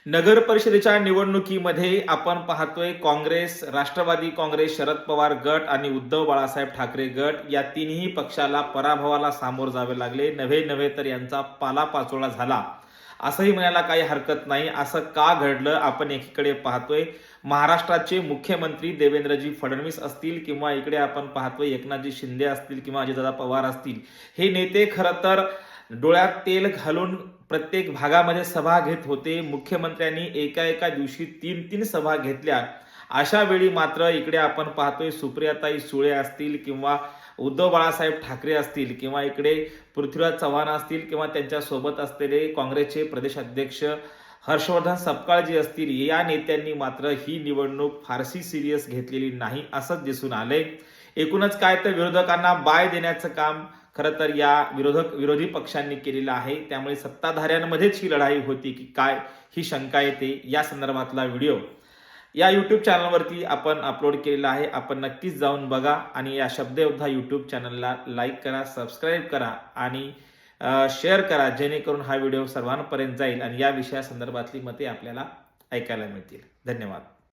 नगर परिषदेच्या निवडणुकीमध्ये आपण पाहतोय काँग्रेस, राष्ट्रवादी काँग्रेस, शरद पवार गट आणि उद्धव बाळासाहेब ठाकरे गट या तिन्ही पक्षाला पराभवाला सामोर जावे लागले. नव्हे तर यांचा पालापाचोळा झाला असंही म्हणायला काही हरकत नाही. असं का घडलं? आपण एकीकडे पाहतोय महाराष्ट्राचे मुख्यमंत्री देवेंद्रजी फडणवीस असतील किंवा इकडे आपण पाहतोय एकनाथजी शिंदे असतील किंवा अजितदादा पवार असतील, हे नेते खरं तर डोळ्यात तेल घालून प्रत्येक भागामध्ये सभा घेत होते. मुख्यमंत्र्यांनी एका दिवशी 3 सभा घेतल्या. अशा वेळी मात्र इकडे आपण पाहतोय सुप्रियाताई सुळे असतील किंवा उद्धव बाळासाहेब ठाकरे असतील किंवा इकडे पृथ्वीराज चव्हाण असतील किंवा त्यांच्या सोबत असलेले काँग्रेसचे प्रदेश अध्यक्ष हर्षवर्धन सपकाळजी असतील, या नेत्यांनी मात्र ही निवडणूक फारशी सिरियस घेतलेली नाही असंच दिसून आलंय. एकूणच काय तर विरोधकांना बाय देण्याचं काम खरं तर या विरोधी पक्षांनी केलेलं आहे. त्यामुळे सत्ताधाऱ्यांमध्येच ही लढाई होती की काय, ही शंका येते. या संदर्भातला व्हिडिओ या यूट्यूब चॅनलवरती आपण अपलोड केलेला आहे. आपण नक्कीच जाऊन बघा आणि या शब्दयोद्धा यूट्यूब चॅनलला लाईक करा, सबस्क्राईब करा आणि शेअर करा, जेणेकरून हा व्हिडिओ सर्वांपर्यंत जाईल आणि या विषयासंदर्भातली मते आपल्याला ऐकायला मिळतील. धन्यवाद.